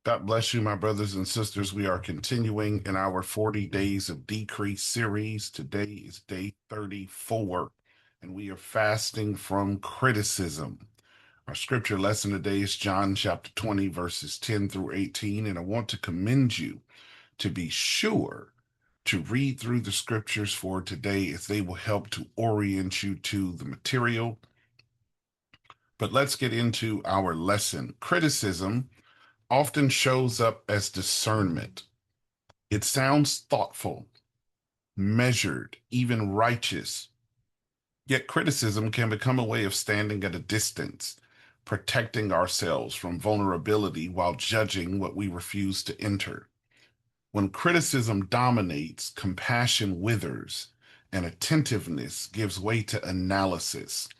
God bless you, my brothers and sisters. We are continuing in our 40 Days of Decrease series. Today is day 34, and we are fasting from criticism. Our scripture lesson today is John chapter 20, verses 10 through 18, and I want to commend you to be sure to read through the scriptures for today as they will help to orient you to the material. But let's get into our lesson. Criticism often shows up as discernment. It sounds thoughtful, measured, even righteous. Yet criticism can become a way of standing at a distance, protecting ourselves from vulnerability while judging what we refuse to enter. When criticism dominates, compassion withers, and attentiveness gives way to analysis.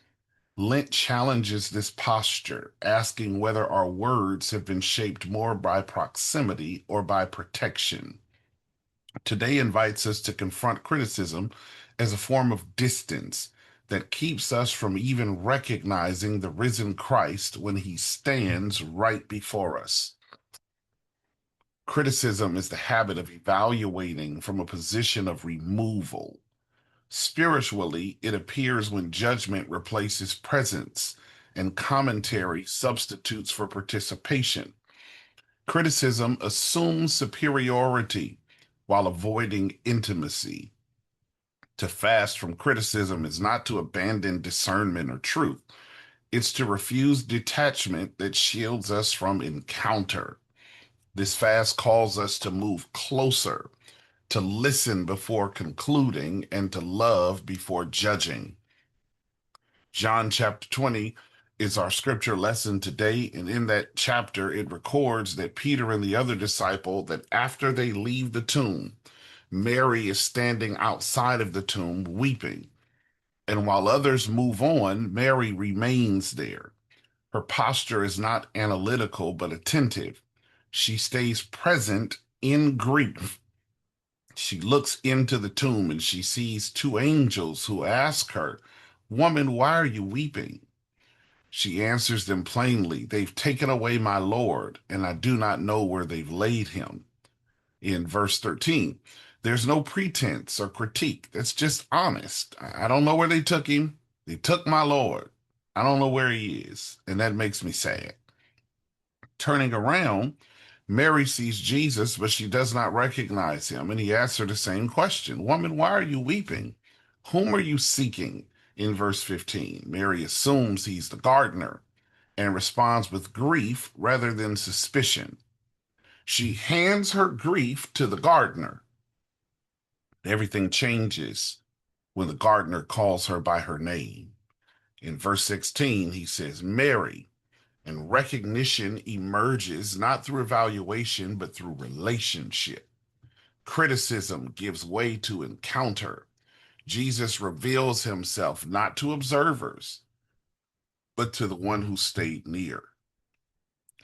Lent challenges this posture, asking whether our words have been shaped more by proximity or by protection. Today invites us to confront criticism as a form of distance that keeps us from even recognizing the risen Christ when he stands right before us. Criticism is the habit of evaluating from a position of removal. Spiritually, it appears when judgment replaces presence and commentary substitutes for participation. Criticism assumes superiority while avoiding intimacy. To fast from criticism is not to abandon discernment or truth. It's to refuse detachment that shields us from encounter. This fast calls us to move closer, to listen before concluding, and to love before judging. John chapter 20 is our scripture lesson today. And in that chapter, it records that Peter and the other disciple, that after they leave the tomb, Mary is standing outside of the tomb weeping. And while others move on, Mary remains there. Her posture is not analytical, but attentive. She stays present in grief. She looks into the tomb and she sees two angels who ask her, "Woman, why are you weeping?" She answers them plainly, "They've taken away my Lord, and I do not know where they've laid him." In verse 13, there's no pretense or critique. That's just honest. I don't know where they took him. They took my Lord. I don't know where he is. And that makes me sad. Turning around, Mary sees Jesus, but she does not recognize him. And he asks her the same question: "Woman, why are you weeping? Whom are you seeking?" In verse 15, Mary assumes he's the gardener and responds with grief rather than suspicion. She hands her grief to the gardener. Everything changes when the gardener calls her by her name. In verse 16, he says, "Mary," and recognition emerges not through evaluation, but through relationship. Criticism gives way to encounter. Jesus reveals himself not to observers, but to the one who stayed near.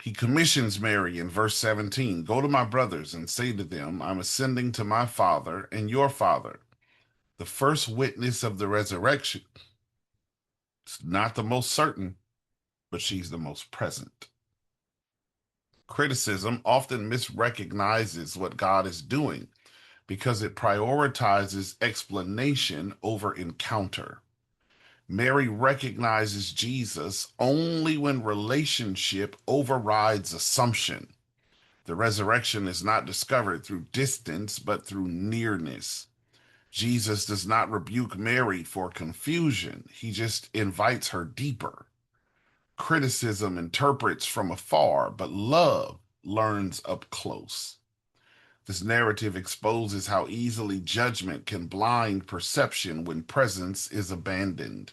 He commissions Mary in verse 17, "Go to my brothers and say to them, I'm ascending to my Father and your Father." The first witness of the resurrection is not the most certain, but she's the most present. Criticism often misrecognizes what God is doing because it prioritizes explanation over encounter. Mary recognizes Jesus only when relationship overrides assumption. The resurrection is not discovered through distance, but through nearness. Jesus does not rebuke Mary for confusion. He just invites her deeper. Criticism interprets from afar, but love learns up close. This narrative exposes how easily judgment can blind perception when presence is abandoned.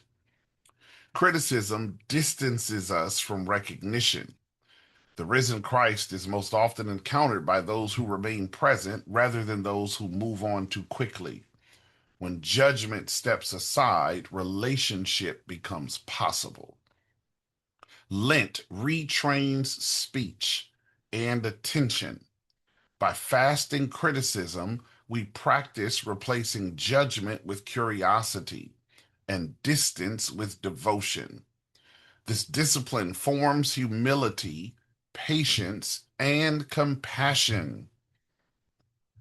Criticism distances us from recognition. The risen Christ is most often encountered by those who remain present rather than those who move on too quickly. When judgment steps aside, relationship becomes possible. Lent retrains speech and attention. By fasting criticism, we practice replacing judgment with curiosity and distance with devotion. This discipline forms humility, patience, and compassion.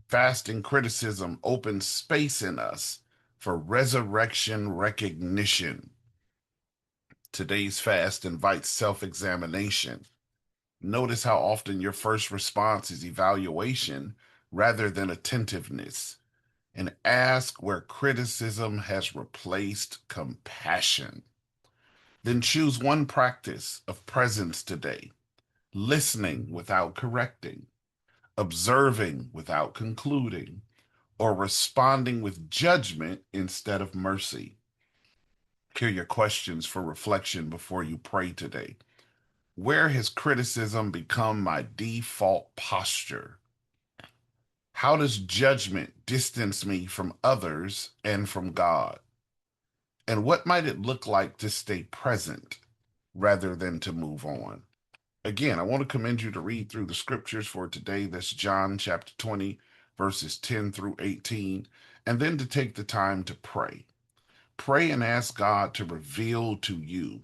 Fasting criticism opens space in us for resurrection recognition. Today's fast invites self examination. Notice how often your first response is evaluation rather than attentiveness, and ask where criticism has replaced compassion. Then choose one practice of presence today: listening without correcting, observing without concluding, or responding with judgment instead of mercy. Here are your questions for reflection before you pray today. Where has criticism become my default posture? How does judgment distance me from others and from God? And what might it look like to stay present rather than to move on? Again, I want to commend you to read through the scriptures for today. That's John chapter 20, verses 10 through 18, and then to take the time to pray. Pray and ask God to reveal to you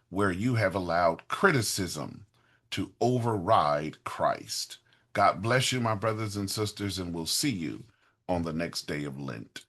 where you have allowed criticism to override Christ. God bless you, my brothers and sisters, and we'll see you on the next day of Lent.